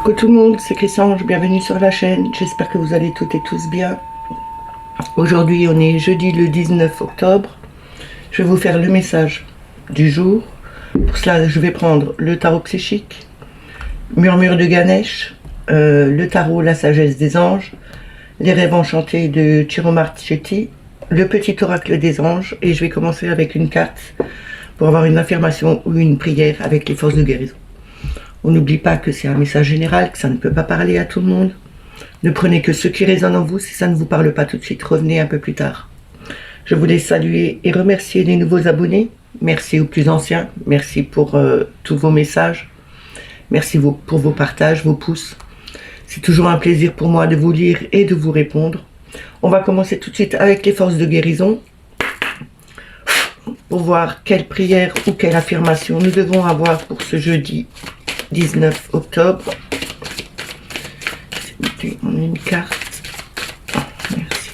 Coucou tout le monde, c'est Chrisange, bienvenue sur la chaîne, j'espère que vous allez toutes et tous bien. Aujourd'hui on est jeudi le 19 octobre, je vais vous faire le message du jour. Pour cela je vais prendre le tarot psychique, murmure de Ganesh, le tarot la sagesse des anges, les rêves enchantés de Chiromar Chetty, le petit oracle des anges, et je vais commencer avec une carte pour avoir une affirmation ou une prière avec les forces de guérison. On n'oublie pas que c'est un message général, que ça ne peut pas parler à tout le monde. Ne prenez que ce qui résonne en vous. Si ça ne vous parle pas tout de suite, revenez un peu plus tard. Je voulais saluer et remercier les nouveaux abonnés. Merci aux plus anciens. Merci pour tous vos messages. Merci pour vos partages, vos pouces. C'est toujours un plaisir pour moi de vous lire et de vous répondre. On va commencer tout de suite avec les forces de guérison. Pour voir quelle prière ou quelle affirmation nous devons avoir pour ce jeudi 19 octobre. On a une carte. Merci.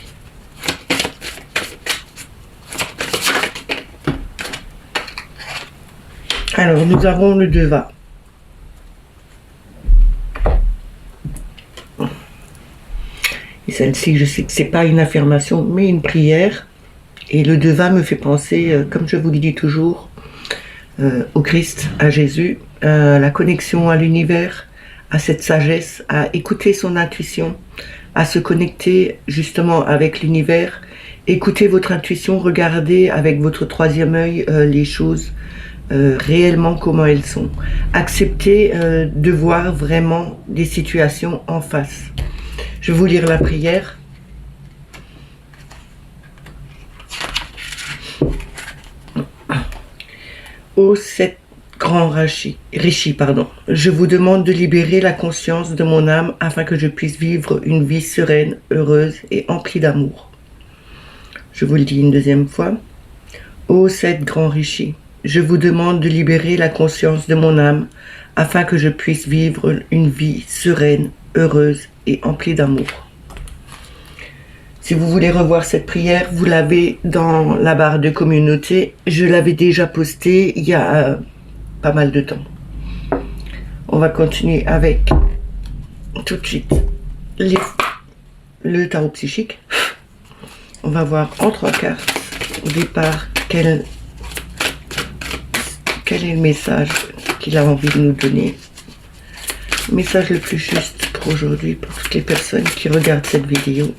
Alors, nous avons le Deva. Et celle-ci, je sais que c'est pas une affirmation, mais une prière. Et le Deva me fait penser, comme je vous le dis toujours, au Christ, à Jésus, la connexion à l'univers, à cette sagesse, à écouter son intuition, à se connecter justement avec l'univers. Écoutez votre intuition, regardez avec votre troisième œil les choses réellement comment elles sont. Acceptez de voir vraiment des situations en face. Je vais vous lire la prière. Ô sept grands rishi, je vous demande de libérer la conscience de mon âme afin que je puisse vivre une vie sereine, heureuse et emplie d'amour. Je vous le dis une deuxième fois. Ô sept grands rishi, je vous demande de libérer la conscience de mon âme afin que je puisse vivre une vie sereine, heureuse et emplie d'amour. Si vous voulez revoir cette prière, vous l'avez dans la barre de communauté. Je l'avais déjà postée il y a pas mal de temps. On va continuer avec tout de suite le tarot psychique. On va voir en trois cartes au départ quel est le message qu'il a envie de nous donner. Le message le plus juste pour aujourd'hui, pour toutes les personnes qui regardent cette vidéo.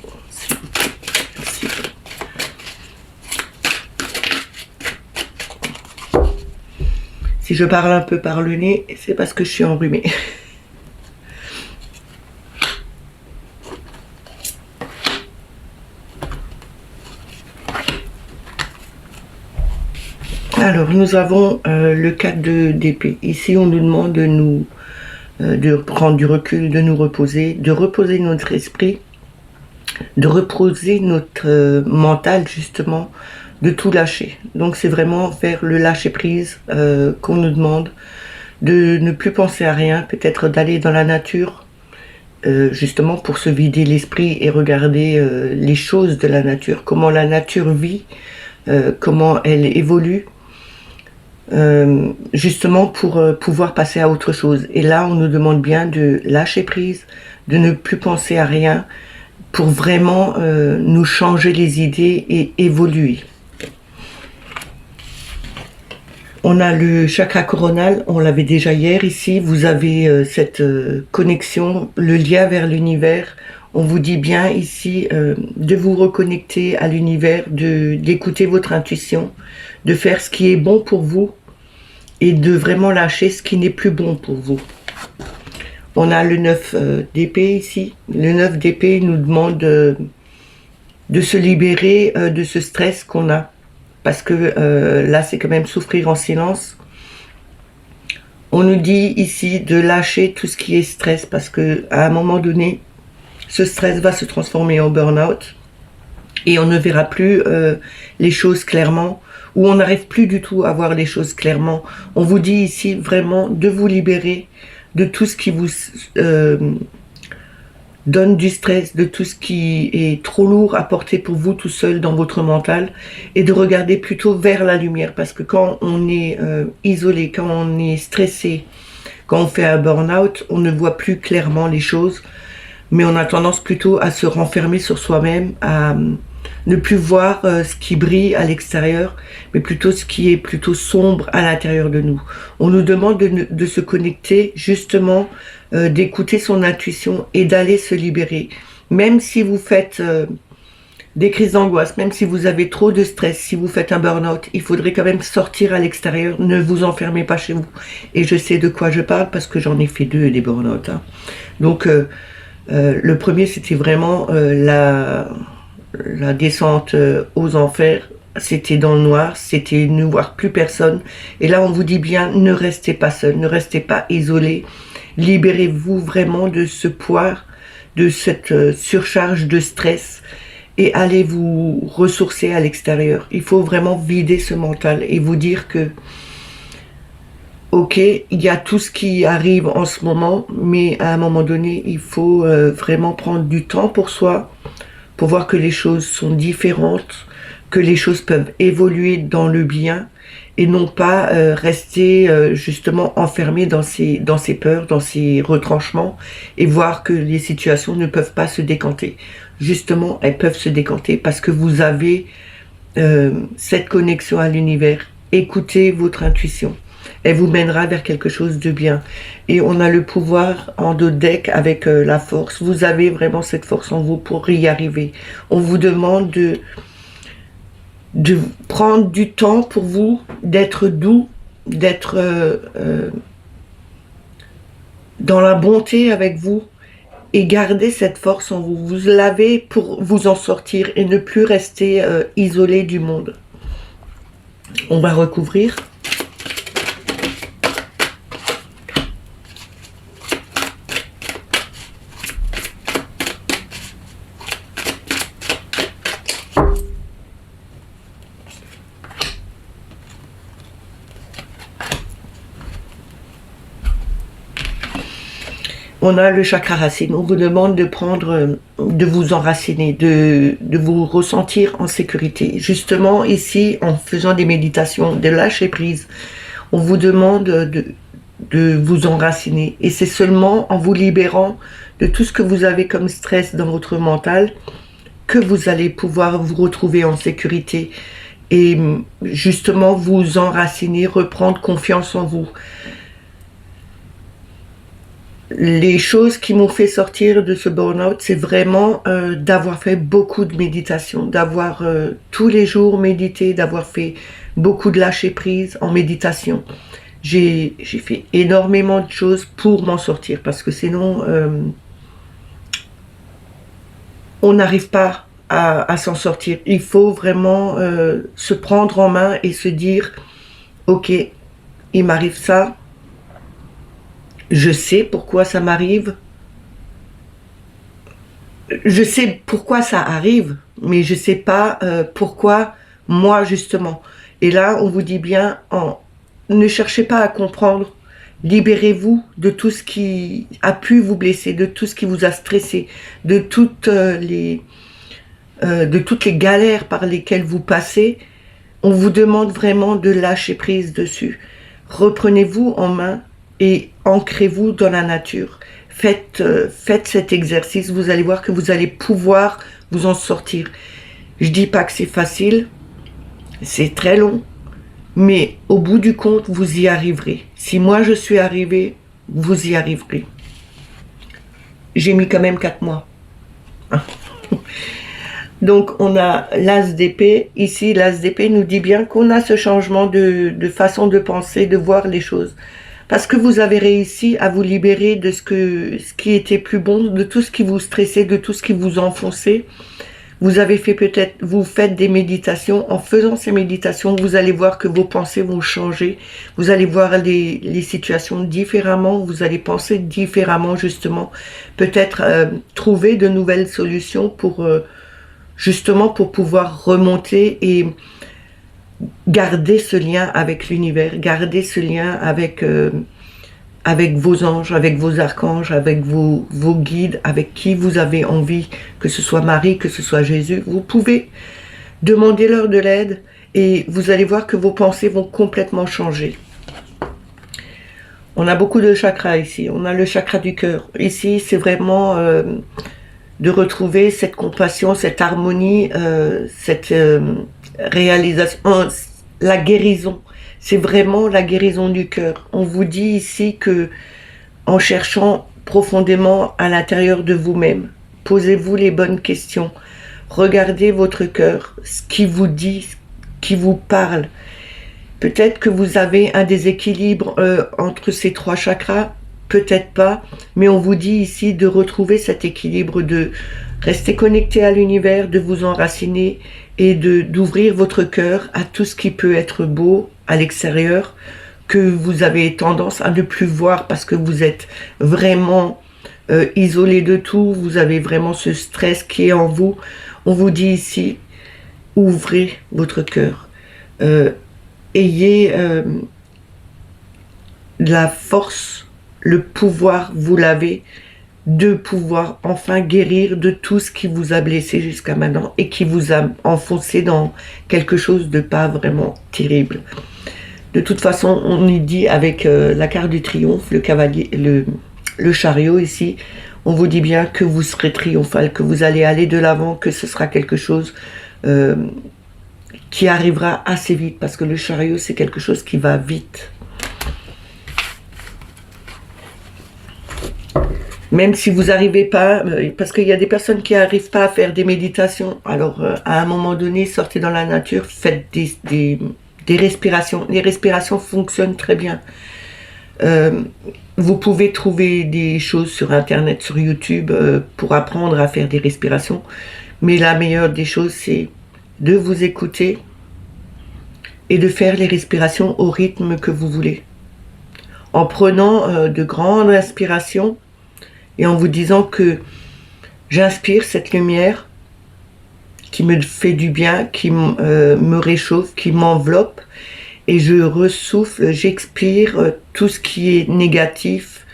Merci. Si je parle un peu par le nez, c'est parce que je suis enrhumée. Alors, nous avons le 4 d'épée. Ici, on nous demande de prendre du recul, de nous reposer, de reposer notre esprit, de reposer notre mental, justement, de tout lâcher. Donc, c'est vraiment faire le lâcher-prise qu'on nous demande, de ne plus penser à rien, peut-être d'aller dans la nature, justement pour se vider l'esprit et regarder les choses de la nature, comment la nature vit, comment elle évolue, justement pour pouvoir passer à autre chose. Et là, on nous demande bien de lâcher prise, de ne plus penser à rien, pour vraiment nous changer les idées et évoluer. On a le chakra coronal, on l'avait déjà hier ici, vous avez cette connexion, le lien vers l'univers. On vous dit bien ici de vous reconnecter à l'univers, d'écouter votre intuition, de faire ce qui est bon pour vous et de vraiment lâcher ce qui n'est plus bon pour vous. On a le 9 d'épée ici. Le 9 d'épée nous demande de se libérer de ce stress qu'on a. Parce que là, c'est quand même souffrir en silence. On nous dit ici de lâcher tout ce qui est stress. Parce que à un moment donné, ce stress va se transformer en burn-out. Et on ne verra plus les choses clairement. Ou on n'arrive plus du tout à voir les choses clairement. On vous dit ici vraiment de vous libérer de tout ce qui vous donne du stress, de tout ce qui est trop lourd à porter pour vous tout seul dans votre mental, et de regarder plutôt vers la lumière. Parce que quand on est isolé, quand on est stressé, Quand on fait un burn-out, on ne voit plus clairement les choses, mais on a tendance plutôt à se renfermer sur soi-même, à ne plus voir ce qui brille à l'extérieur, mais plutôt ce qui est plutôt sombre à l'intérieur de nous. On nous demande de se connecter, justement, d'écouter son intuition et d'aller se libérer. Même si vous faites des crises d'angoisse, même si vous avez trop de stress, si vous faites un burn-out, il faudrait quand même sortir à l'extérieur, ne vous enfermez pas chez vous. Et je sais de quoi je parle parce que j'en ai fait 2 des burn-out. Hein. Donc, le premier, c'était vraiment la descente aux enfers. C'était dans le noir, c'était ne voir plus personne. Et là, on vous dit bien, ne restez pas seul, ne restez pas isolé. Libérez-vous vraiment de ce poids, de cette surcharge de stress et allez vous ressourcer à l'extérieur. Il faut vraiment vider ce mental et vous dire que ok, il y a tout ce qui arrive en ce moment, mais à un moment donné, il faut vraiment prendre du temps pour soi, pour voir que les choses sont différentes, que les choses peuvent évoluer dans le bien et non pas rester justement enfermé dans ses peurs, dans ses retranchements et voir que les situations ne peuvent pas se décanter. Justement, elles peuvent se décanter parce que vous avez cette connexion à l'univers. Écoutez votre intuition. Elle vous mènera vers quelque chose de bien. Et on a le pouvoir en dos de deck avec la force. Vous avez vraiment cette force en vous pour y arriver. On vous demande de prendre du temps pour vous, d'être doux, d'être dans la bonté avec vous et garder cette force en vous. Vous l'avez pour vous en sortir et ne plus rester isolé du monde. On va recouvrir. On a le chakra racine. On vous demande de prendre, de vous enraciner, de vous ressentir en sécurité. Justement, ici, en faisant des méditations, de lâcher prise, on vous demande de vous enraciner. Et c'est seulement en vous libérant de tout ce que vous avez comme stress dans votre mental que vous allez pouvoir vous retrouver en sécurité et justement vous enraciner, reprendre confiance en vous. Les choses qui m'ont fait sortir de ce burn-out, c'est vraiment d'avoir fait beaucoup de méditation, d'avoir tous les jours médité, d'avoir fait beaucoup de lâcher prise en méditation. J'ai fait énormément de choses pour m'en sortir, parce que sinon, on n'arrive pas à s'en sortir. Il faut vraiment se prendre en main et se dire, ok, il m'arrive ça, je sais pourquoi ça m'arrive. Je sais pourquoi ça arrive, mais je ne sais pas pourquoi moi, justement. Et là, on vous dit bien, ne cherchez pas à comprendre. Libérez-vous de tout ce qui a pu vous blesser, de tout ce qui vous a stressé, de toutes les galères par lesquelles vous passez. On vous demande vraiment de lâcher prise dessus. Reprenez-vous en main et ancrez-vous dans la nature. Faites cet exercice, vous allez voir que vous allez pouvoir vous en sortir. Je dis pas que c'est facile, c'est très long, mais au bout du compte, vous y arriverez. Si moi je suis arrivée, vous y arriverez. J'ai mis quand même 4 mois. Donc on a l'as d'épée. Ici, l'as d'épée nous dit bien qu'on a ce changement de façon de penser, de voir les choses. Parce que vous avez réussi à vous libérer de ce qui était plus bon, de tout ce qui vous stressait, de tout ce qui vous enfonçait. Vous avez fait vous faites des méditations. En faisant ces méditations, vous allez voir que vos pensées vont changer. Vous allez voir les situations différemment. Vous allez penser différemment, justement. Peut-être trouver de nouvelles solutions pour justement pour pouvoir remonter et garder ce lien avec l'univers, garder ce lien avec vos anges, avec vos archanges, avec vos guides, avec qui vous avez envie, que ce soit Marie, que ce soit Jésus. Vous pouvez demander leur de l'aide et vous allez voir que vos pensées vont complètement changer. On a beaucoup de chakras ici. On a le chakra du cœur. Ici, c'est vraiment de retrouver cette compassion, cette harmonie, cette réalisation, la guérison. C'est vraiment la guérison du cœur. On vous dit ici que en cherchant profondément à l'intérieur de vous-même, posez-vous les bonnes questions. Regardez votre cœur, ce qui vous dit, ce qui vous parle. Peut-être que vous avez un déséquilibre entre ces trois chakras, peut-être pas, mais on vous dit ici de retrouver cet équilibre, de rester connecté à l'univers, de vous enraciner et d'ouvrir votre cœur à tout ce qui peut être beau à l'extérieur, que vous avez tendance à ne plus voir parce que vous êtes vraiment isolé de tout, vous avez vraiment ce stress qui est en vous. On vous dit ici, ouvrez votre cœur. Ayez la force, le pouvoir, vous l'avez, de pouvoir enfin guérir de tout ce qui vous a blessé jusqu'à maintenant et qui vous a enfoncé dans quelque chose de pas vraiment terrible. De toute façon, on y dit avec la carte du triomphe, le cavalier, le chariot ici, on vous dit bien que vous serez triomphal, que vous allez aller de l'avant, que ce sera quelque chose qui arrivera assez vite, parce que le chariot, c'est quelque chose qui va vite. Même si vous n'arrivez pas, parce qu'il y a des personnes qui n'arrivent pas à faire des méditations, alors à un moment donné, sortez dans la nature, faites des respirations. Les respirations fonctionnent très bien. Vous pouvez trouver des choses sur Internet, sur YouTube, pour apprendre à faire des respirations. Mais la meilleure des choses, c'est de vous écouter et de faire les respirations au rythme que vous voulez. En prenant de grandes inspirations et en vous disant que j'inspire cette lumière qui me fait du bien, qui me réchauffe, qui m'enveloppe, et je ressouffle, j'expire tout ce qui est négatif,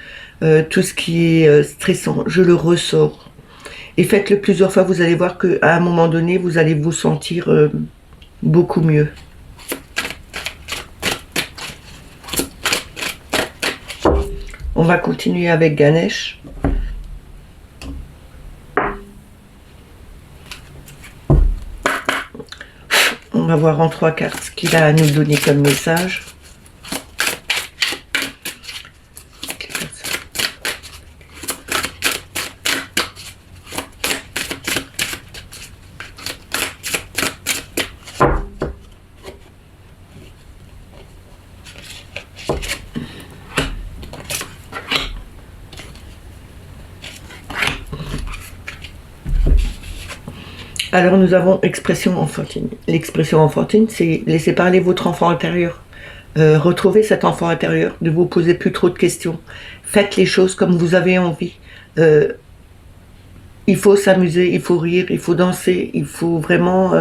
tout ce qui est stressant, je le ressors. Et faites-le plusieurs fois, vous allez voir qu'à un moment donné, vous allez vous sentir beaucoup mieux. On va continuer avec Ganesh. On va voir en 3 cartes ce qu'il a à nous donner comme message. Alors nous avons expression enfantine. L'expression enfantine, c'est laisser parler votre enfant intérieur. Retrouvez cet enfant intérieur, ne vous posez plus trop de questions. Faites les choses comme vous avez envie. Il faut s'amuser, il faut rire, il faut danser, il faut vraiment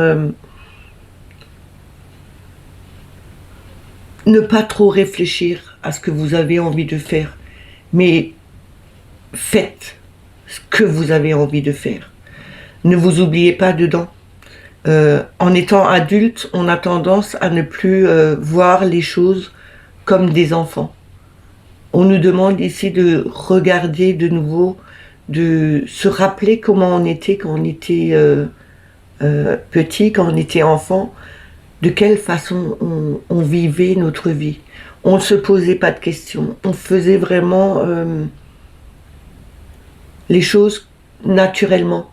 ne pas trop réfléchir à ce que vous avez envie de faire. Mais faites ce que vous avez envie de faire. Ne vous oubliez pas dedans. En étant adulte, on a tendance à ne plus voir les choses comme des enfants. On nous demande ici de regarder de nouveau, de se rappeler comment on était quand on était petit, quand on était enfant, de quelle façon on vivait notre vie. On ne se posait pas de questions, on faisait vraiment les choses naturellement.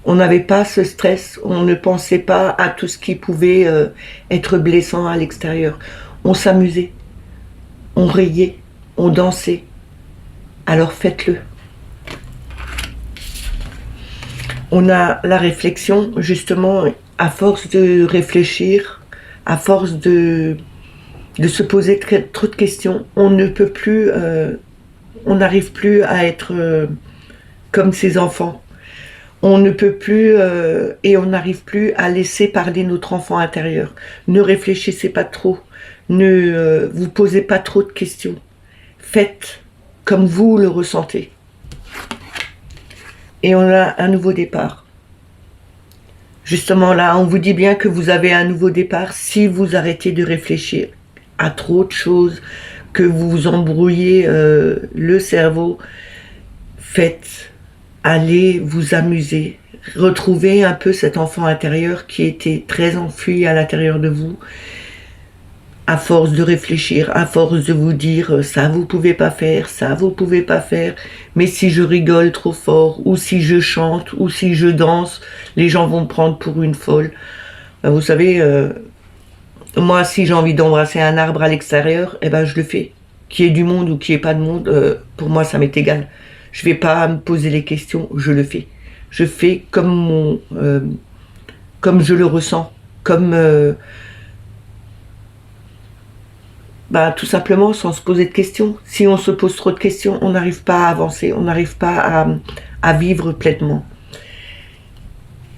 On n'avait pas ce stress, on ne pensait pas à tout ce qui pouvait être blessant à l'extérieur. On s'amusait, on riait, on dansait. Alors faites-le. On a la réflexion, justement, à force de réfléchir, à force de se poser trop de questions, on ne peut plus, on n'arrive plus à être comme ces enfants. On ne peut plus et on n'arrive plus à laisser parler notre enfant intérieur. Ne réfléchissez pas trop, ne vous posez pas trop de questions. Faites comme vous le ressentez. Et on a un nouveau départ. Justement là, on vous dit bien que vous avez un nouveau départ si vous arrêtez de réfléchir à trop de choses, que vous vous embrouillez le cerveau, faites, allez vous amuser, retrouvez un peu cet enfant intérieur qui était très enfui à l'intérieur de vous, à force de réfléchir, à force de vous dire ça vous pouvez pas faire, ça vous pouvez pas faire, mais si je rigole trop fort, ou si je chante, ou si je danse, les gens vont me prendre pour une folle. Vous savez, moi si j'ai envie d'embrasser un arbre à l'extérieur, eh ben je le fais. Qu'il y ait du monde ou qu'il n'y ait pas de monde, pour moi ça m'est égal. Je vais pas me poser les questions, je le fais. Je fais comme je le ressens, comme tout simplement sans se poser de questions. Si on se pose trop de questions, on n'arrive pas à avancer, on n'arrive pas à vivre pleinement.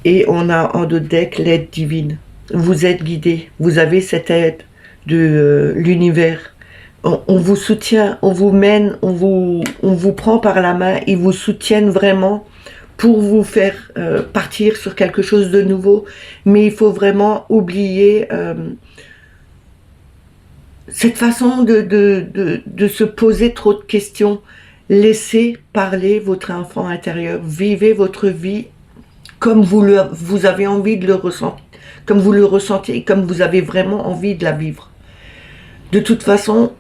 Et on a en dos de deck l'aide divine. Vous êtes guidé, vous avez cette aide de l'univers. On vous soutient, on vous mène, on vous prend par la main, ils vous soutiennent vraiment pour vous faire partir sur quelque chose de nouveau. Mais il faut vraiment oublier cette façon de se poser trop de questions. Laissez parler votre enfant intérieur, vivez votre vie comme vous avez envie de le ressentir, comme vous le ressentez, comme vous avez vraiment envie de la vivre. De toute façon,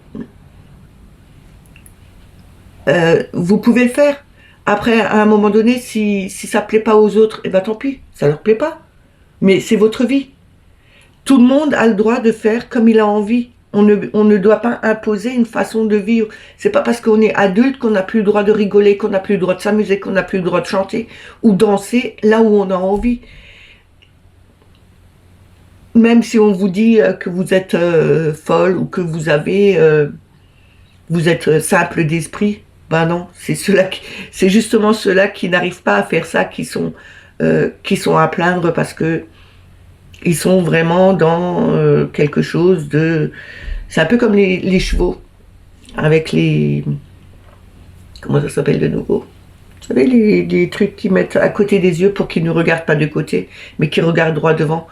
vous pouvez le faire. Après, à un moment donné, si ça ne plaît pas aux autres, eh ben tant pis, ça leur plaît pas. Mais c'est votre vie. Tout le monde a le droit de faire comme il a envie. On ne doit pas imposer une façon de vivre. C'est pas parce qu'on est adulte qu'on n'a plus le droit de rigoler, qu'on n'a plus le droit de s'amuser, qu'on n'a plus le droit de chanter ou danser là où on a envie. Même si on vous dit que vous êtes folle ou que vous êtes simple d'esprit, ben non, c'est justement ceux-là qui n'arrivent pas à faire ça, qui sont à plaindre parce que ils sont vraiment dans quelque chose de... C'est un peu comme les chevaux, avec les... Comment ça s'appelle de nouveau? Vous savez, les trucs qu'ils mettent à côté des yeux pour qu'ils ne regardent pas de côté, mais qu'ils regardent droit devant.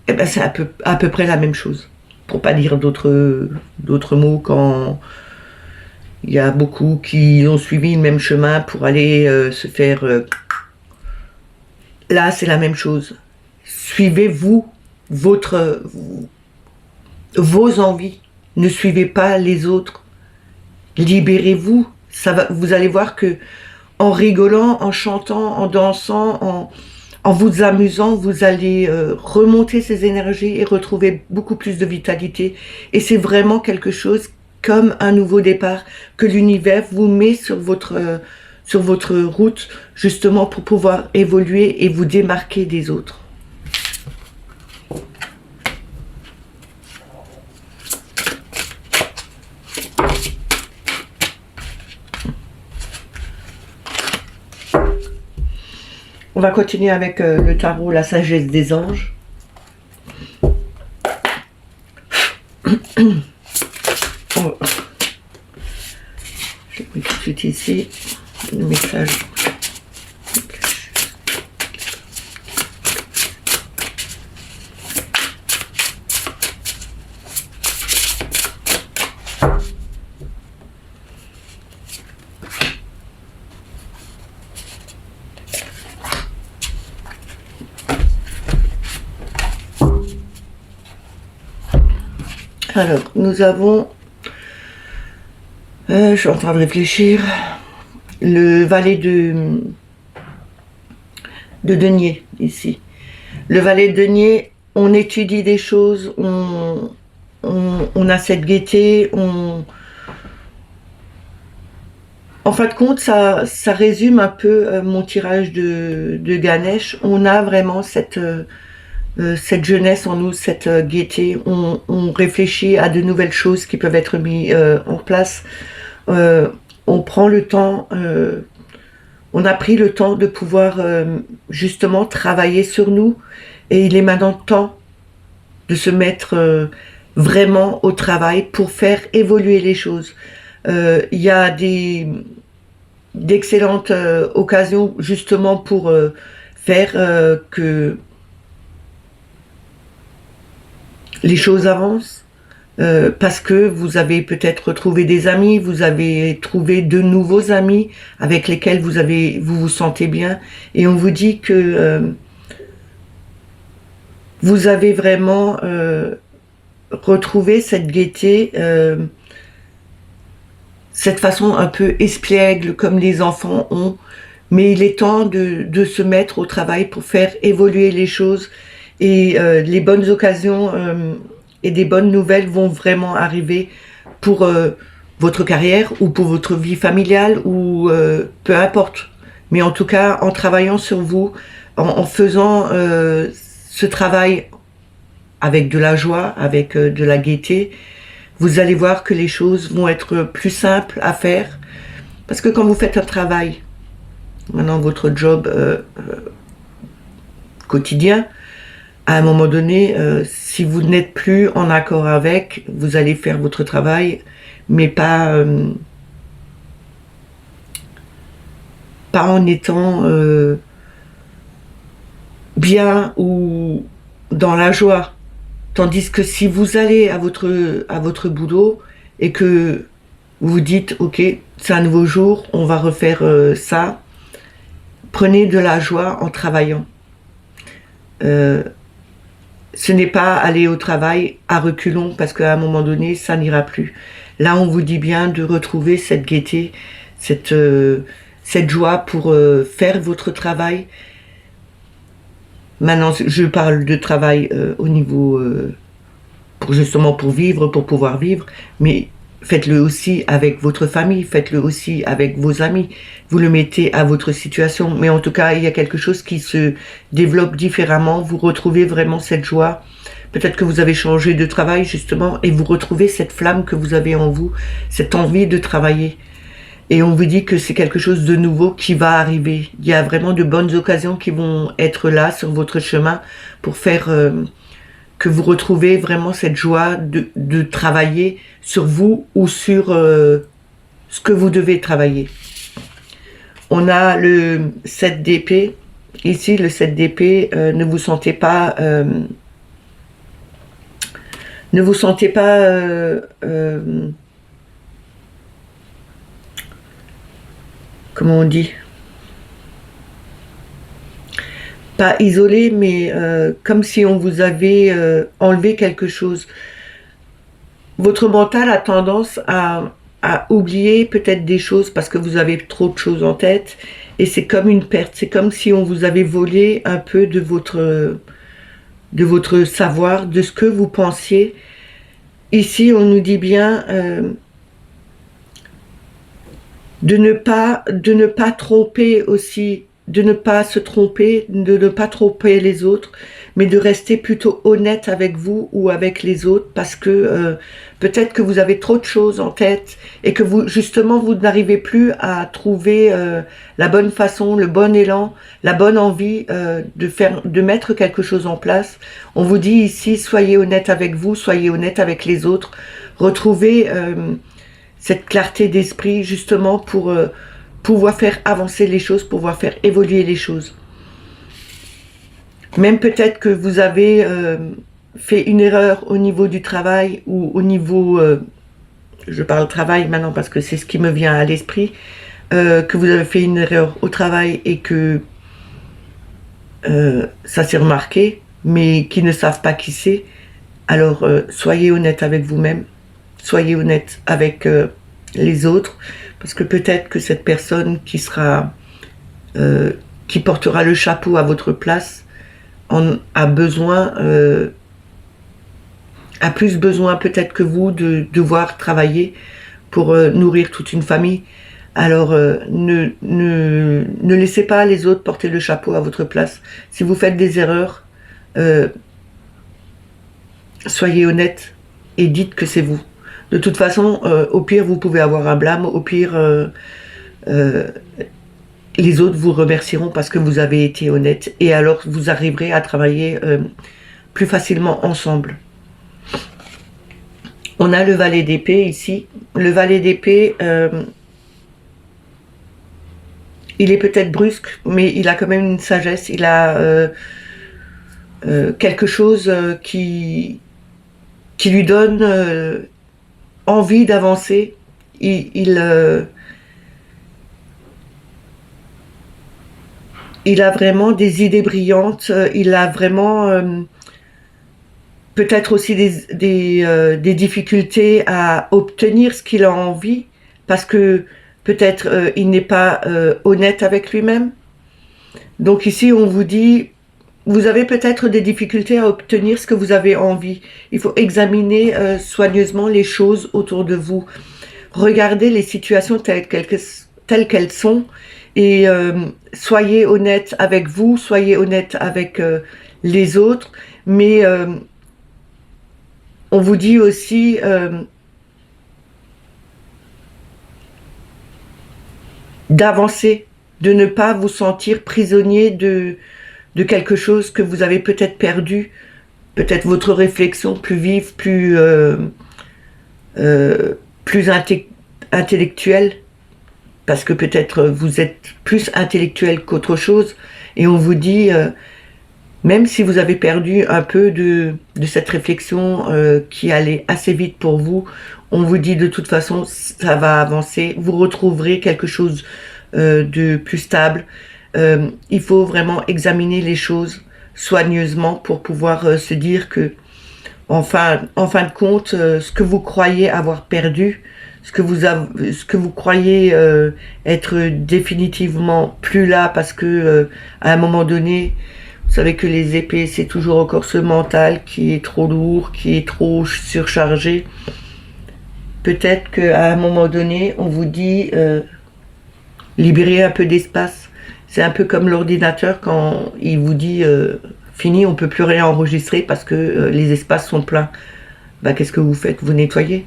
Eh ben c'est à peu près la même chose. Pour pas dire d'autres mots, quand il y a beaucoup qui ont suivi le même chemin pour aller se faire... Là, c'est la même chose. Suivez-vous vos envies. Ne suivez pas les autres. Libérez-vous. Vous allez voir que en rigolant, en chantant, en dansant, en vous amusant, vous allez remonter ces énergies et retrouver beaucoup plus de vitalité. Et c'est vraiment quelque chose comme un nouveau départ que l'univers vous met sur votre route, justement pour pouvoir évoluer et vous démarquer des autres. On va continuer avec le tarot, la sagesse des anges. Je mets tout de suite ici le message. Alors, nous avons, je suis en train de réfléchir, le valet de denier, ici. Le valet de denier, on étudie des choses, on a cette gaieté, En fin de compte, ça résume un peu mon tirage de Ganesh. On a vraiment cette jeunesse en nous, cette gaieté, on réfléchit à de nouvelles choses qui peuvent être mises en place. On prend le temps, on a pris le temps de pouvoir justement travailler sur nous, et il est maintenant temps de se mettre vraiment au travail pour faire évoluer les choses. Il y a d'excellentes occasions justement pour faire que les choses avancent. parce que vous avez peut-être retrouvé des amis, vous avez trouvé de nouveaux amis avec lesquels vous vous sentez bien, et on vous dit que vous avez vraiment retrouvé cette gaieté, cette façon un peu espiègle comme les enfants ont, mais il est temps de se mettre au travail pour faire évoluer les choses, et les bonnes occasions et des bonnes nouvelles vont vraiment arriver pour votre carrière ou pour votre vie familiale ou peu importe. Mais en tout cas, en travaillant sur vous, en faisant ce travail avec de la joie, avec de la gaieté, vous allez voir que les choses vont être plus simples à faire. Parce que quand vous faites un travail, maintenant votre job quotidien, à un moment donné, si vous n'êtes plus en accord avec, vous allez faire votre travail, mais pas en étant bien ou dans la joie. Tandis que si vous allez à votre boulot et que vous vous dites, ok, c'est un nouveau jour, on va refaire ça, prenez de la joie en travaillant. Ce n'est pas aller au travail à reculons parce qu'à un moment donné, ça n'ira plus. Là, on vous dit bien de retrouver cette gaieté, cette joie pour faire votre travail. Maintenant, je parle de travail au niveau, justement pour vivre, pour pouvoir vivre, mais faites-le aussi avec votre famille, faites-le aussi avec vos amis. Vous le mettez à votre situation, mais en tout cas, il y a quelque chose qui se développe différemment. Vous retrouvez vraiment cette joie. Peut-être que vous avez changé de travail, justement, et vous retrouvez cette flamme que vous avez en vous, cette envie de travailler. Et on vous dit que c'est quelque chose de nouveau qui va arriver. Il y a vraiment de bonnes occasions qui vont être là sur votre chemin pour faire que vous retrouvez vraiment cette joie de travailler sur vous ou sur ce que vous devez travailler. On a le 7 d'épée. Ici, le 7 d'épée, ne vous sentez pas... comment on dit, pas isolé, mais comme si on vous avait enlevé quelque chose. Votre mental a tendance à oublier peut-être des choses parce que vous avez trop de choses en tête, et c'est comme une perte, c'est comme si on vous avait volé un peu de votre savoir, de ce que vous pensiez. Ici, on nous dit bien de ne pas tromper aussi, de ne pas se tromper, de ne pas tromper les autres, mais de rester plutôt honnête avec vous ou avec les autres, parce que peut-être que vous avez trop de choses en tête et que vous n'arrivez plus à trouver la bonne façon, le bon élan, la bonne envie de mettre quelque chose en place. On vous dit ici, soyez honnête avec vous, soyez honnête avec les autres, retrouvez cette clarté d'esprit justement pour pouvoir faire avancer les choses, pouvoir faire évoluer les choses. Même peut-être que vous avez fait une erreur au niveau du travail ou au niveau, je parle travail maintenant parce que c'est ce qui me vient à l'esprit, que vous avez fait une erreur au travail et que ça s'est remarqué, mais qui ne savent pas qui c'est. Alors soyez honnête avec vous-même, soyez honnête avec les autres, parce que peut-être que cette personne qui portera le chapeau à votre place a plus besoin peut-être que vous de devoir travailler pour nourrir toute une famille. Alors ne laissez pas les autres porter le chapeau à votre place. Si vous faites des erreurs, soyez honnête et dites que c'est vous. De toute façon, au pire, vous pouvez avoir un blâme, au pire, les autres vous remercieront parce que vous avez été honnête, et alors vous arriverez à travailler plus facilement ensemble. On a le valet d'épée ici. Le valet d'épée, il est peut-être brusque, mais il a quand même une sagesse, il a quelque chose qui qui lui donne envie d'avancer. Il a vraiment des idées brillantes, il a vraiment peut-être aussi des difficultés à obtenir ce qu'il a envie, parce que peut-être il n'est pas honnête avec lui-même. Donc ici, on vous dit, vous avez peut-être des difficultés à obtenir ce que vous avez envie. Il faut examiner soigneusement les choses autour de vous. Regardez les situations telles qu'elles sont et soyez honnête avec vous, soyez honnête avec les autres, mais on vous dit aussi d'avancer, de ne pas vous sentir prisonnier de quelque chose que vous avez peut-être perdu, peut-être votre réflexion plus vive, plus intellectuelle, parce que peut-être vous êtes plus intellectuel qu'autre chose, et on vous dit, même si vous avez perdu un peu de cette réflexion qui allait assez vite pour vous, on vous dit de toute façon, ça va avancer, vous retrouverez quelque chose de plus stable. Il faut vraiment examiner les choses soigneusement pour pouvoir se dire que, en fin de compte, ce que vous croyez avoir perdu, ce que vous croyez être définitivement plus là, parce que à un moment donné, vous savez que les épées, c'est toujours encore ce mental qui est trop lourd, qui est trop surchargé. Peut-être qu'à un moment donné, on vous dit libérez un peu d'espace. C'est un peu comme l'ordinateur quand il vous dit fini, on peut plus rien enregistrer parce que les espaces sont pleins. Ben, qu'est-ce que vous faites? Vous nettoyez.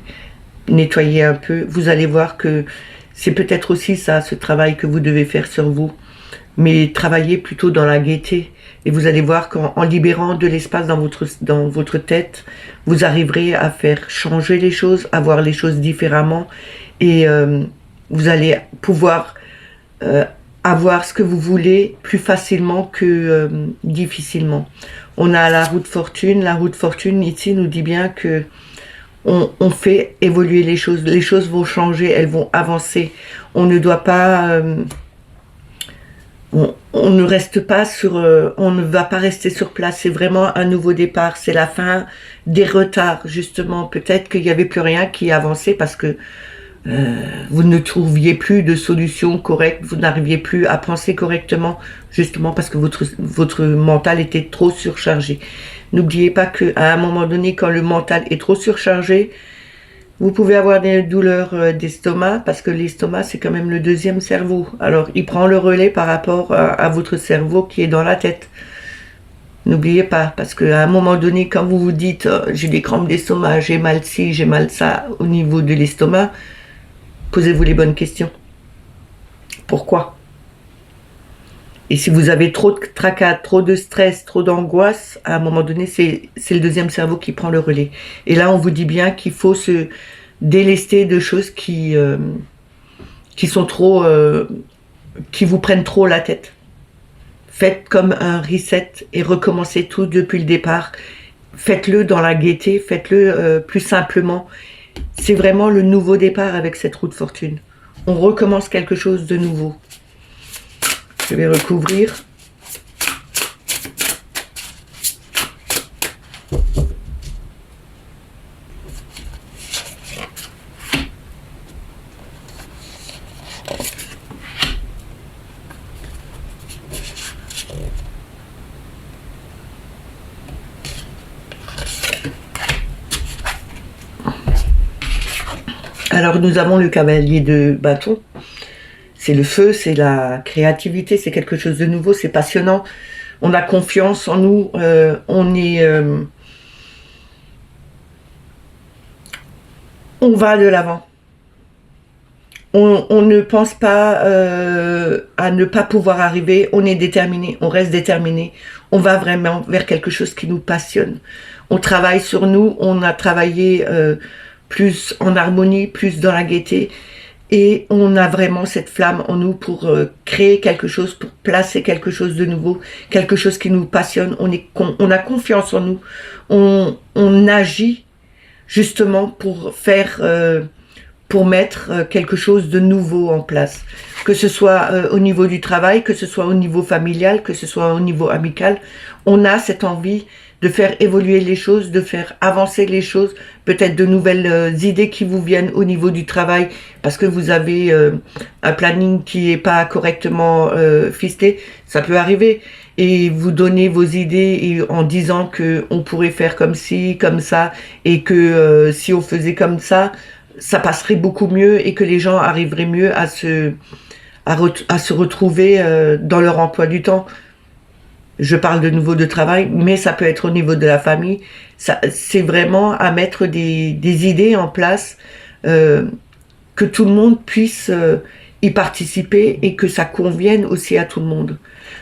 Nettoyez un peu. Vous allez voir que c'est peut-être aussi ça, ce travail que vous devez faire sur vous. Mais travaillez plutôt dans la gaieté. Et vous allez voir qu'en libérant de l'espace dans votre tête, vous arriverez à faire changer les choses, à voir les choses différemment. Et vous allez pouvoir avoir ce que vous voulez plus facilement que difficilement. On a la roue de fortune. La roue de fortune ici nous dit bien que on fait évoluer les choses. Les choses vont changer, elles vont avancer. On ne doit pas... on ne reste pas sur... on ne va pas rester sur place. C'est vraiment un nouveau départ. C'est la fin des retards, justement. Peut-être qu'il n'y avait plus rien qui avançait parce que vous ne trouviez plus de solution correcte, vous n'arriviez plus à penser correctement, justement parce que votre mental était trop surchargé. N'oubliez pas qu'à un moment donné, quand le mental est trop surchargé, vous pouvez avoir des douleurs d'estomac, parce que l'estomac, c'est quand même le deuxième cerveau. Alors, il prend le relais par rapport à votre cerveau qui est dans la tête. N'oubliez pas, parce qu'à un moment donné, quand vous vous dites j'ai des crampes d'estomac, j'ai mal ci, j'ai mal ça au niveau de l'estomac, posez-vous les bonnes questions. Pourquoi? Et si vous avez trop de tracas, trop de stress, trop d'angoisse, à un moment donné, c'est le deuxième cerveau qui prend le relais. Et là, on vous dit bien qu'il faut se délester de choses qui sont trop... qui vous prennent trop la tête. Faites comme un reset et recommencez tout depuis le départ. Faites-le dans la gaieté, faites-le plus simplement. C'est vraiment le nouveau départ avec cette roue de fortune. On recommence quelque chose de nouveau. Je vais recouvrir. Alors nous avons le cavalier de bâton. C'est le feu, c'est la créativité, c'est quelque chose de nouveau, c'est passionnant. On a confiance en nous, on va de l'avant. On ne pense pas à ne pas pouvoir arriver, on est déterminé, on reste déterminé. On va vraiment vers quelque chose qui nous passionne. On travaille sur nous, on a travaillé plus en harmonie, plus dans la gaieté. Et on a vraiment cette flamme en nous pour créer quelque chose, pour placer quelque chose de nouveau, quelque chose qui nous passionne. On a confiance en nous. On agit justement pour mettre quelque chose de nouveau en place. Que ce soit au niveau du travail, que ce soit au niveau familial, que ce soit au niveau amical, on a cette envie de faire évoluer les choses, de faire avancer les choses, peut-être de nouvelles idées qui vous viennent au niveau du travail, parce que vous avez un planning qui n'est pas correctement fisté, ça peut arriver, et vous donnez vos idées en disant que on pourrait faire comme ci, comme ça, et que si on faisait comme ça passerait beaucoup mieux et que les gens arriveraient mieux à se retrouver dans leur emploi du temps. Je parle de nouveau de travail, mais ça peut être au niveau de la famille. C'est vraiment à mettre des idées en place, que tout le monde puisse y participer et que ça convienne aussi à tout le monde.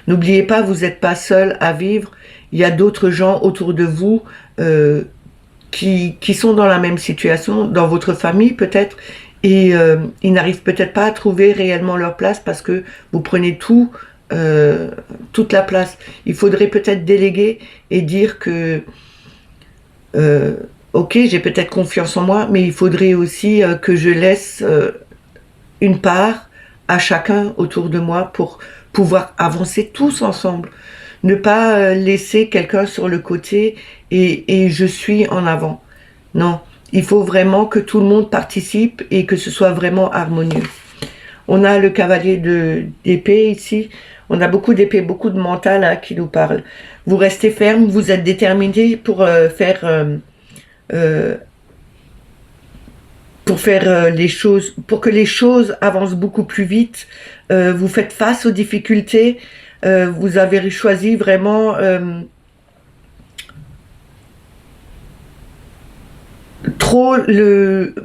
N'oubliez pas, vous n'êtes pas seul à vivre. Il y a d'autres gens autour de vous qui sont dans la même situation, dans votre famille peut-être, et ils n'arrivent peut-être pas à trouver réellement leur place parce que vous prenez toute la place. Il faudrait peut-être déléguer et dire que ok, j'ai peut-être confiance en moi, mais il faudrait aussi que je laisse une part à chacun autour de moi pour pouvoir avancer tous ensemble. Ne pas laisser quelqu'un sur le côté et je suis en avant. Non, il faut vraiment que tout le monde participe et que ce soit vraiment harmonieux. On a le cavalier d'épée ici. On a beaucoup d'épée, beaucoup de mental hein, qui nous parle. Vous restez ferme, vous êtes déterminé pour faire les choses, pour que les choses avancent beaucoup plus vite. Vous faites face aux difficultés. Vous avez choisi vraiment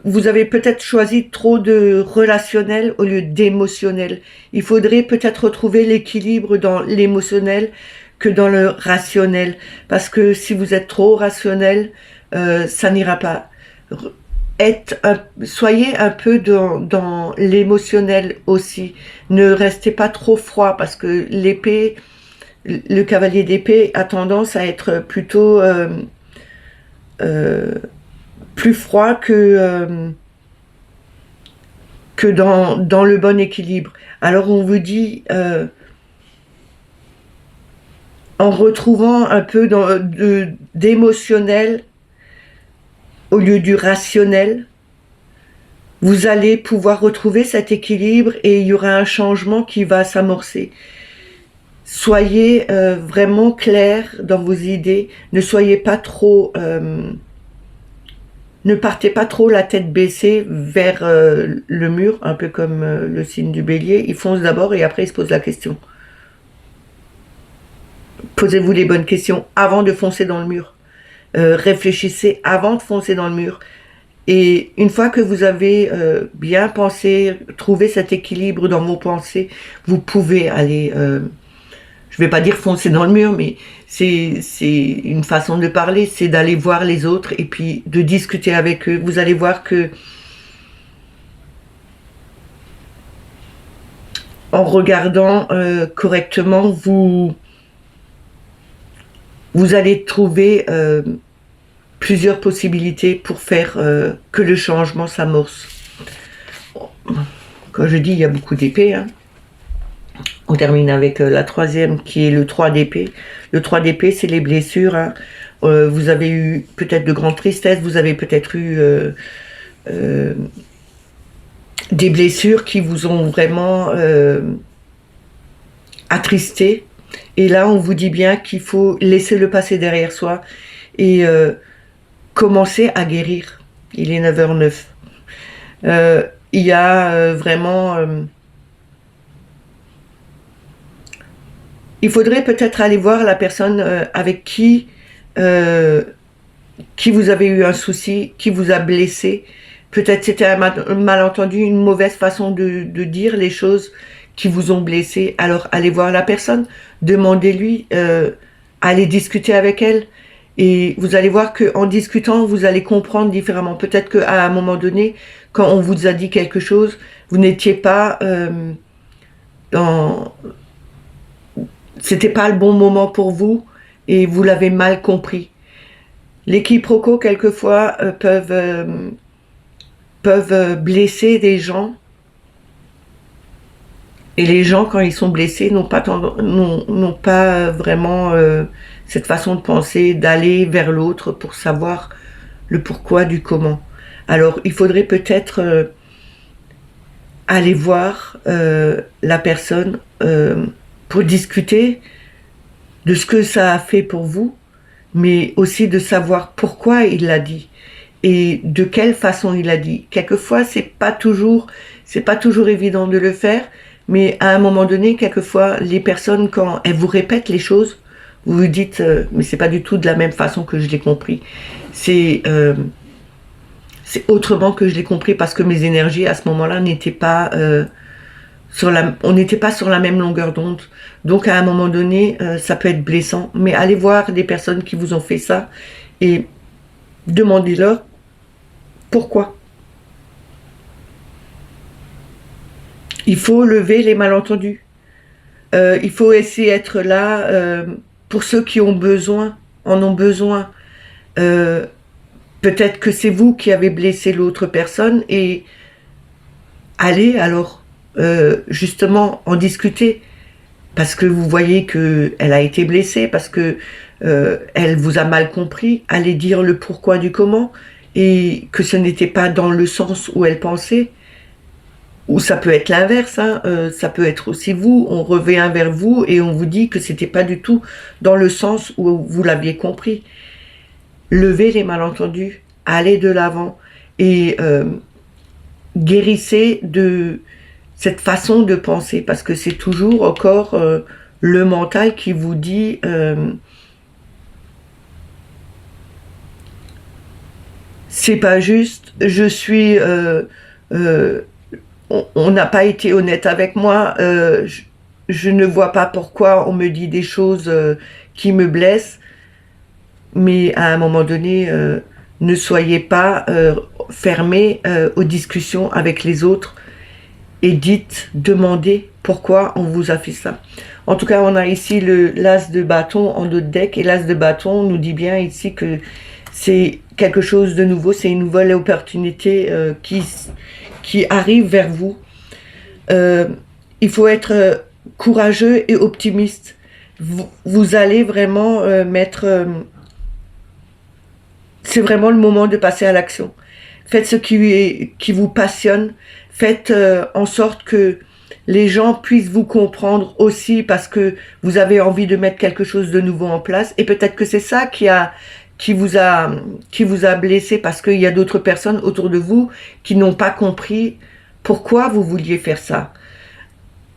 vous avez peut-être choisi trop de relationnel au lieu d'émotionnel. Il faudrait peut-être retrouver l'équilibre dans l'émotionnel que dans le rationnel. Parce que si vous êtes trop rationnel, ça n'ira pas. Soyez un peu dans l'émotionnel aussi. Ne restez pas trop froid parce que le cavalier d'épée a tendance à être plutôt plus froid que dans le bon équilibre. Alors on vous dit, en retrouvant un peu d'émotionnel au lieu du rationnel, vous allez pouvoir retrouver cet équilibre et il y aura un changement qui va s'amorcer. Soyez vraiment clair dans vos idées, ne soyez pas trop... ne partez pas trop la tête baissée vers le mur, un peu comme le signe du bélier. Il fonce d'abord et après il se pose la question. Posez-vous les bonnes questions avant de foncer dans le mur. Réfléchissez avant de foncer dans le mur. Et une fois que vous avez bien pensé, trouvé cet équilibre dans vos pensées, vous pouvez aller... je ne vais pas dire foncer dans le mur, mais c'est une façon de parler, c'est d'aller voir les autres et puis de discuter avec eux. Vous allez voir que en regardant correctement, vous allez trouver plusieurs possibilités pour faire que le changement s'amorce. Quand je dis il y a beaucoup d'épées, hein. On termine avec la troisième qui est le 3 d'épée. Le 3 d'épée, c'est les blessures. Hein. Vous avez eu peut-être de grandes tristesses, vous avez peut-être eu des blessures qui vous ont vraiment attristé. Et là, on vous dit bien qu'il faut laisser le passé derrière soi et commencer à guérir. Il est 9h09. Il y a vraiment... il faudrait peut-être aller voir la personne avec qui vous avez eu un souci, qui vous a blessé. Peut-être c'était un malentendu, une mauvaise façon de dire les choses qui vous ont blessé. Alors allez voir la personne, demandez-lui, allez discuter avec elle. Et vous allez voir qu'en discutant, vous allez comprendre différemment. Peut-être qu'à un moment donné, quand on vous a dit quelque chose, vous n'étiez pas c'était pas le bon moment pour vous et vous l'avez mal compris. Les quiproquos, quelquefois, peuvent blesser des gens. Et les gens, quand ils sont blessés, n'ont pas vraiment cette façon de penser, d'aller vers l'autre pour savoir le pourquoi du comment. Alors, il faudrait peut-être aller voir la personne pour discuter de ce que ça a fait pour vous, mais aussi de savoir pourquoi il l'a dit et de quelle façon il l'a dit. Quelquefois, c'est pas toujours évident de le faire, mais à un moment donné, quelquefois, les personnes, quand elles vous répètent les choses, vous vous dites mais c'est pas du tout de la même façon que je l'ai compris. C'est autrement que je l'ai compris parce que mes énergies à ce moment-là n'étaient pas on n'était pas sur la même longueur d'onde. Donc à un moment donné, ça peut être blessant. Mais allez voir des personnes qui vous ont fait ça et demandez-leur pourquoi. Il faut lever les malentendus. Il faut essayer d'être là pour ceux qui en ont besoin. Peut-être que c'est vous qui avez blessé l'autre personne et allez alors justement en discuter parce que vous voyez que elle a été blessée, parce que elle vous a mal compris. Allez dire le pourquoi du comment et que ce n'était pas dans le sens où elle pensait. Ou ça peut être l'inverse, hein. Ça peut être aussi vous, on revient vers vous et on vous dit que c'était pas du tout dans le sens où vous l'aviez compris. Levez les malentendus, allez de l'avant et guérissez de cette façon de penser, parce que c'est toujours encore le mental qui vous dit c'est pas juste, je suis on n'a pas été honnête avec moi, je ne vois pas pourquoi on me dit des choses qui me blessent, mais à un moment donné, ne soyez pas fermés aux discussions avec les autres et demandez pourquoi on vous a fait ça. En tout cas, on a ici l'as de bâton en dos de deck, et l'as de bâton nous dit bien ici que c'est quelque chose de nouveau, c'est une nouvelle opportunité qui arrive vers vous. Il faut être courageux et optimiste. Vous allez vraiment c'est vraiment le moment de passer à l'action. Faites ce qui vous passionne. Faites en sorte que les gens puissent vous comprendre aussi, parce que vous avez envie de mettre quelque chose de nouveau en place. Et peut-être que c'est ça qui vous a blessé, parce qu'il y a d'autres personnes autour de vous qui n'ont pas compris pourquoi vous vouliez faire ça.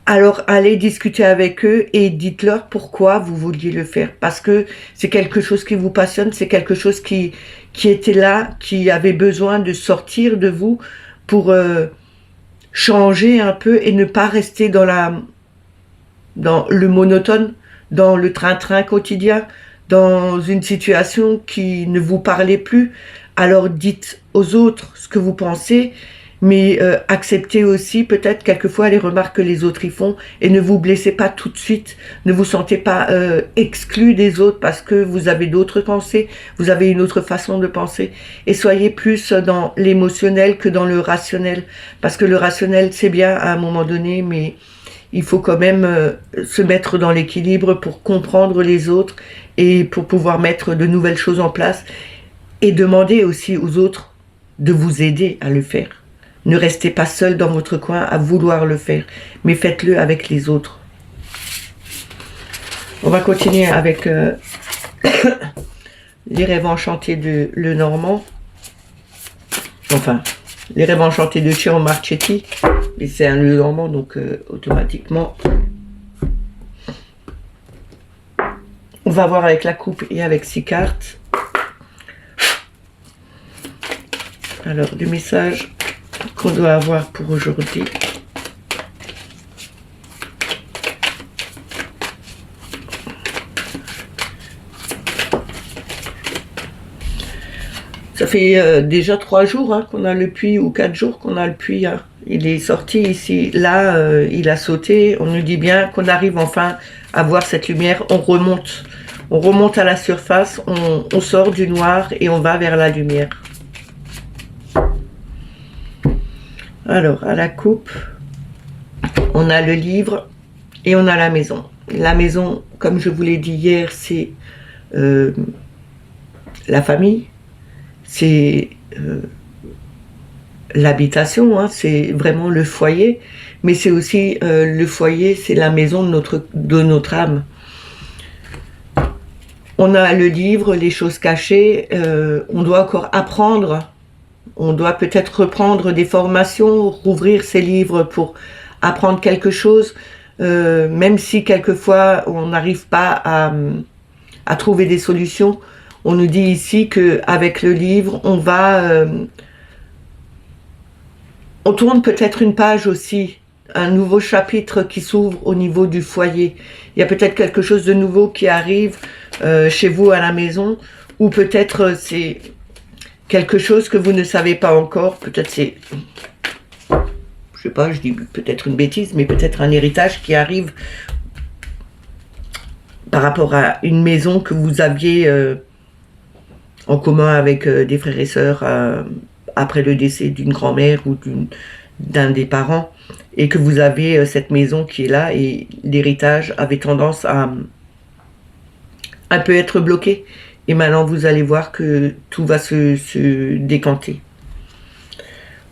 Alors allez discuter avec eux et dites-leur pourquoi vous vouliez le faire. Parce que c'est quelque chose qui vous passionne, c'est quelque chose qui était là, qui avait besoin de sortir de vous pour changer un peu et ne pas rester dans le monotone, dans le train-train quotidien, dans une situation qui ne vous parlait plus. Alors dites aux autres ce que vous pensez, mais acceptez aussi peut-être quelquefois les remarques que les autres y font et ne vous blessez pas tout de suite. Ne vous sentez pas exclu des autres parce que vous avez d'autres pensées, vous avez une autre façon de penser, et soyez plus dans l'émotionnel que dans le rationnel, parce que le rationnel c'est bien à un moment donné, mais il faut quand même se mettre dans l'équilibre pour comprendre les autres et pour pouvoir mettre de nouvelles choses en place, et demander aussi aux autres de vous aider à le faire. Ne restez pas seul dans votre coin à vouloir le faire, mais faites-le avec les autres. On va continuer avec les rêves enchantés de Lenormand. Enfin, les rêves enchantés de Chiron Marchetti. Et c'est un Lenormand, donc automatiquement. On va voir avec la coupe et avec 6 cartes. Alors, le message qu'on doit avoir pour aujourd'hui. Ça fait déjà 3 jours hein, qu'on a le puits, ou 4 jours qu'on a le puits. Hein. Il est sorti ici, là, il a sauté. On nous dit bien qu'on arrive enfin à voir cette lumière. On On remonte à la surface, on sort du noir et on va vers la lumière. Alors, à la coupe, on a le livre et on a la maison. La maison, comme je vous l'ai dit hier, c'est la famille, c'est l'habitation, hein, c'est vraiment le foyer, mais c'est aussi le foyer, c'est la maison de notre âme. On a le livre, les choses cachées, on doit encore apprendre, on doit peut-être reprendre des formations, rouvrir ces livres pour apprendre quelque chose, même si quelquefois on n'arrive pas à trouver des solutions. On nous dit ici qu'avec le livre, on tourne peut-être une page aussi, un nouveau chapitre qui s'ouvre au niveau du foyer. Il y a peut-être quelque chose de nouveau qui arrive chez vous à la maison, ou peut-être c'est quelque chose que vous ne savez pas encore, peut-être c'est, je sais pas, je dis peut-être une bêtise, mais peut-être un héritage qui arrive par rapport à une maison que vous aviez en commun avec des frères et sœurs après le décès d'une grand-mère ou d'un des parents, et que vous avez cette maison qui est là, et l'héritage avait tendance à un peu être bloqué. Et maintenant, vous allez voir que tout va se décanter.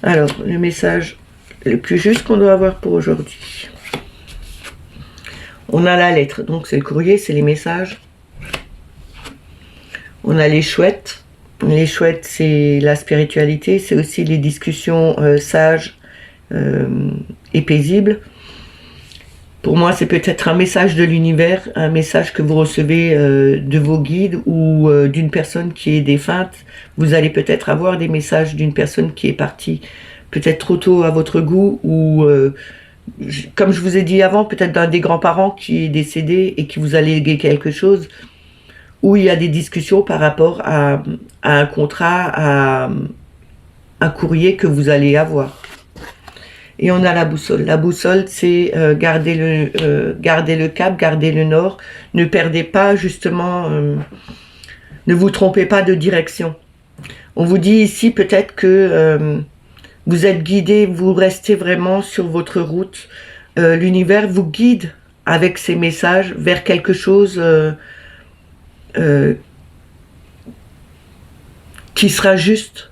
Alors, le message le plus juste qu'on doit avoir pour aujourd'hui. On a la lettre, donc c'est le courrier, c'est les messages. On a les chouettes. Les chouettes, c'est la spiritualité, c'est aussi les discussions sages et paisibles. Pour moi, c'est peut-être un message de l'univers, un message que vous recevez de vos guides ou d'une personne qui est défunte. Vous allez peut-être avoir des messages d'une personne qui est partie peut-être trop tôt à votre goût, ou comme je vous ai dit avant, peut-être d'un des grands-parents qui est décédé et qui vous a légué quelque chose, où il y a des discussions par rapport à un contrat, à un courrier que vous allez avoir. Et on a la boussole. La boussole, c'est garder le cap, garder le nord. Ne perdez pas, justement, ne vous trompez pas de direction. On vous dit ici peut-être que vous êtes guidé, vous restez vraiment sur votre route. L'univers vous guide avec ces messages vers quelque chose qui sera juste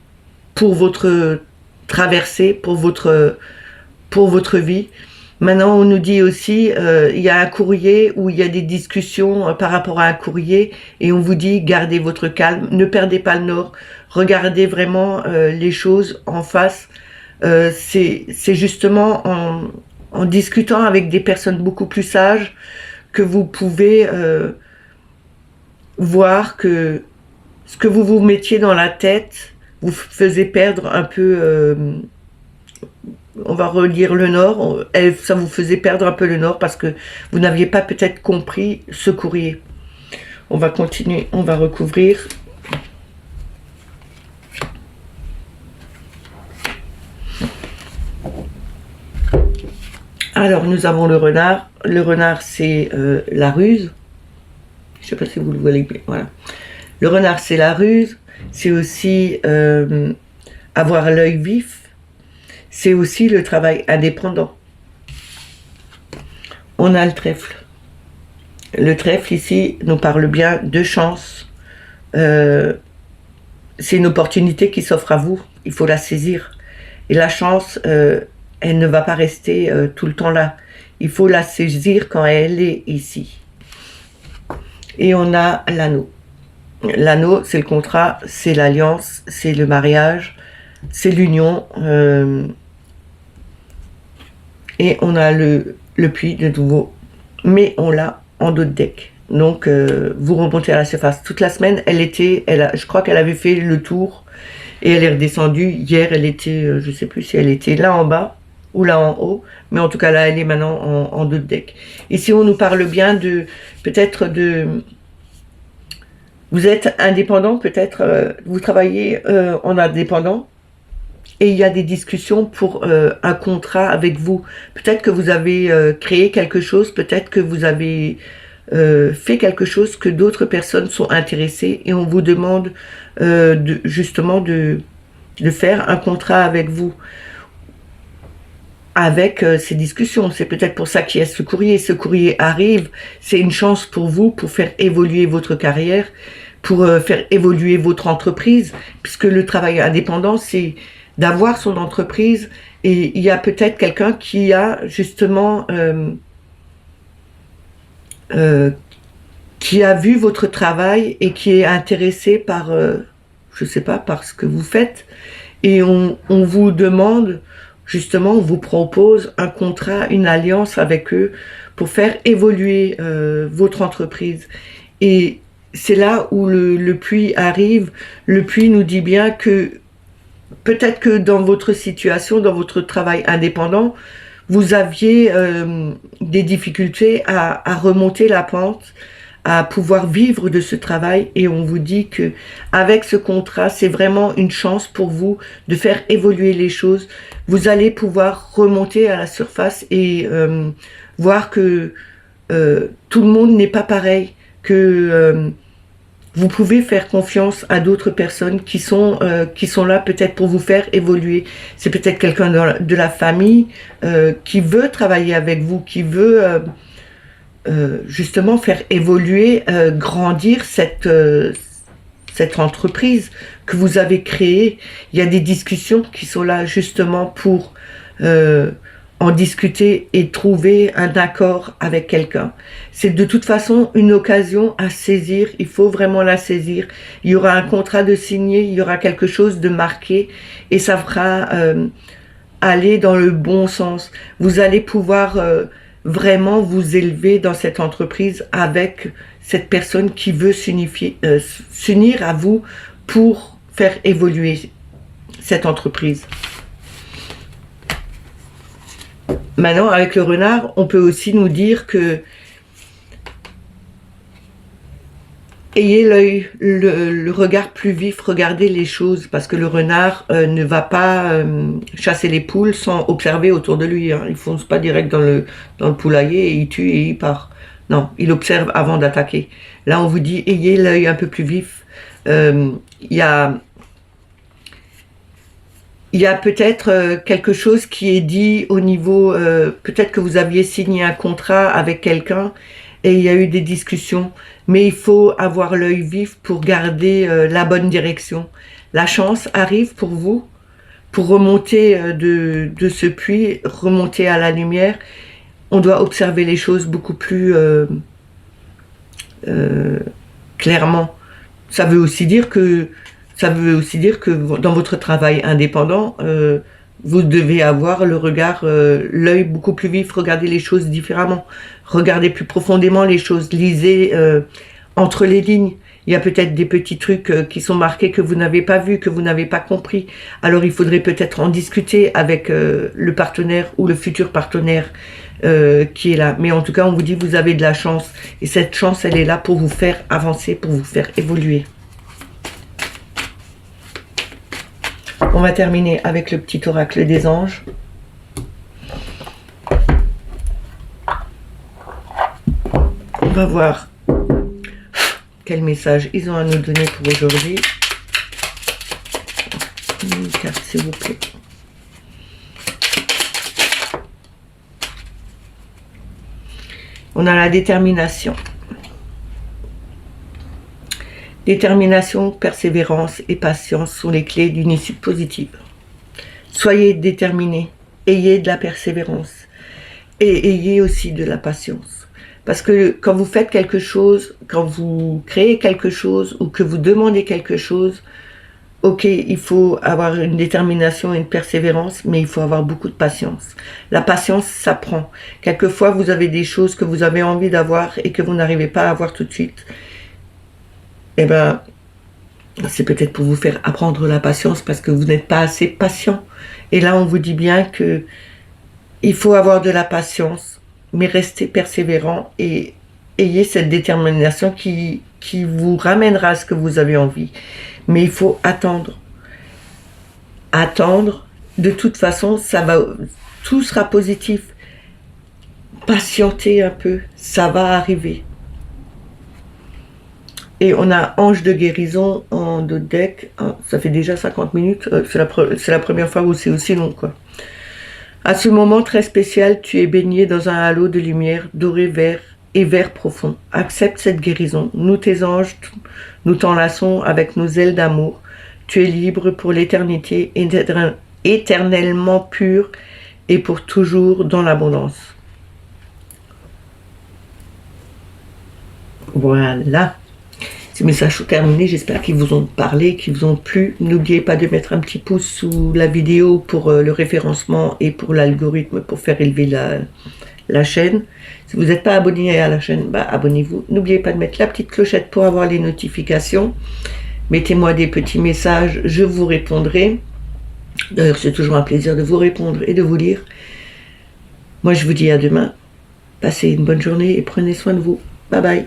pour votre traversée, pour votre vie. Maintenant, on nous dit aussi, il y a un courrier où il y a des discussions par rapport à un courrier, et on vous dit, gardez votre calme, ne perdez pas le nord, regardez vraiment les choses en face. C'est justement en discutant avec des personnes beaucoup plus sages que vous pouvez voir que ce que vous vous mettiez dans la tête vous faisait perdre un peu... on va relire le nord, ça vous faisait perdre un peu le nord parce que vous n'aviez pas peut-être compris ce courrier. On va continuer, on va recouvrir. Alors, nous avons le renard. Le renard, c'est la ruse. Je ne sais pas si vous le voyez, voilà. Le renard, c'est la ruse. C'est aussi avoir l'œil vif. C'est aussi le travail indépendant. On a le trèfle. Le trèfle ici nous parle bien de chance. C'est une opportunité qui s'offre à vous. Il faut la saisir. Et la chance, elle ne va pas rester tout le temps là. Il faut la saisir quand elle est ici. Et on a l'anneau. L'anneau, c'est le contrat, c'est l'alliance, c'est le mariage, c'est l'union. Et on a le puits de nouveau, mais on l'a en dos de deck. Donc vous remontez à la surface. Toute la semaine, je crois qu'elle avait fait le tour et elle est redescendue. Hier, elle était, je ne sais plus si elle était là en bas ou là en haut, mais en tout cas là, elle est maintenant en dos de deck. Ici, on nous parle bien de, peut-être de... Vous êtes indépendant, peut-être, vous travaillez en indépendant, et il y a des discussions pour un contrat avec vous. Peut-être que vous avez créé quelque chose, peut-être que vous avez fait quelque chose que d'autres personnes sont intéressées et on vous demande justement de faire un contrat avec vous, avec ces discussions. C'est peut-être pour ça qu'il y a ce courrier. Ce courrier arrive, c'est une chance pour vous pour faire évoluer votre carrière, pour faire évoluer votre entreprise, puisque le travail indépendant, c'est d'avoir son entreprise, et il y a peut-être quelqu'un qui a justement qui a vu votre travail et qui est intéressé par, je sais pas, par ce que vous faites, et on vous demande, justement, on vous propose un contrat, une alliance avec eux pour faire évoluer votre entreprise. Et c'est là où le puits arrive. Le puits nous dit bien que peut-être que dans votre situation, dans votre travail indépendant, vous aviez des difficultés à remonter la pente, à pouvoir vivre de ce travail, et on vous dit que avec ce contrat, c'est vraiment une chance pour vous de faire évoluer les choses. Vous allez pouvoir remonter à la surface et voir que tout le monde n'est pas pareil, que vous pouvez faire confiance à d'autres personnes qui sont là peut-être pour vous faire évoluer. C'est peut-être quelqu'un de la famille qui veut travailler avec vous, qui veut justement faire évoluer, grandir cette entreprise que vous avez créée. Il y a des discussions qui sont là justement pour en discuter et trouver un accord avec quelqu'un. C'est de toute façon une occasion à saisir, il faut vraiment la saisir. Il y aura un contrat de signé, il y aura quelque chose de marqué, et ça fera aller dans le bon sens. Vous allez pouvoir vraiment vous élever dans cette entreprise avec cette personne qui veut s'unir à vous pour faire évoluer cette entreprise. Maintenant, avec le renard, on peut aussi nous dire que ayez l'œil, le regard plus vif, regardez les choses, parce que le renard ne va pas chasser les poules sans observer autour de lui. Hein. Il fonce pas direct dans le poulailler et il tue et il part. Non, il observe avant d'attaquer. Là, on vous dit, ayez l'œil un peu plus vif. Il y a peut-être quelque chose qui est dit au niveau... peut-être que vous aviez signé un contrat avec quelqu'un et il y a eu des discussions. Mais il faut avoir l'œil vif pour garder la bonne direction. La chance arrive pour vous, pour remonter de ce puits, remonter à la lumière. On doit observer les choses beaucoup plus clairement. Ça veut aussi dire que dans votre travail indépendant, vous devez avoir le regard, l'œil beaucoup plus vif, regarder les choses différemment, regarder plus profondément les choses, lisez entre les lignes. Il y a peut-être des petits trucs qui sont marqués que vous n'avez pas vus, que vous n'avez pas compris. Alors il faudrait peut-être en discuter avec le partenaire ou le futur partenaire qui est là. Mais en tout cas, on vous dit vous avez de la chance. Et cette chance, elle est là pour vous faire avancer, pour vous faire évoluer. On va terminer avec le petit oracle des anges. On va voir quel message ils ont à nous donner pour aujourd'hui. Une carte, s'il vous plaît. On a la détermination. Détermination, persévérance et patience sont les clés d'une issue positive. Soyez déterminés, ayez de la persévérance et ayez aussi de la patience. Parce que quand vous faites quelque chose, quand vous créez quelque chose ou que vous demandez quelque chose, ok, il faut avoir une détermination et une persévérance, mais il faut avoir beaucoup de patience. La patience s'apprend. Quelquefois, vous avez des choses que vous avez envie d'avoir et que vous n'arrivez pas à avoir tout de suite. Eh bien, c'est peut-être pour vous faire apprendre la patience parce que vous n'êtes pas assez patient. Et là, on vous dit bien que il faut avoir de la patience, mais restez persévérant et ayez cette détermination qui vous ramènera à ce que vous avez envie. Mais il faut attendre. Attendre, de toute façon, tout sera positif. Patientez un peu, ça va arriver. Et on a Ange de guérison en d'autres decks. Ah, ça fait déjà 50 minutes. C'est la première fois où c'est aussi long, quoi. À ce moment très spécial, tu es baigné dans un halo de lumière doré vert et vert profond. Accepte cette guérison. Nous, tes anges, nous t'enlaçons avec nos ailes d'amour. Tu es libre pour l'éternité, éternellement pur et pour toujours dans l'abondance. Voilà. Ces messages sont terminés, j'espère qu'ils vous ont parlé, qu'ils vous ont plu. N'oubliez pas de mettre un petit pouce sous la vidéo pour le référencement et pour l'algorithme pour faire élever la chaîne. Si vous n'êtes pas abonné à la chaîne, bah, abonnez-vous. N'oubliez pas de mettre la petite clochette pour avoir les notifications. Mettez-moi des petits messages, je vous répondrai. D'ailleurs, c'est toujours un plaisir de vous répondre et de vous lire. Moi, je vous dis à demain. Passez une bonne journée et prenez soin de vous. Bye bye.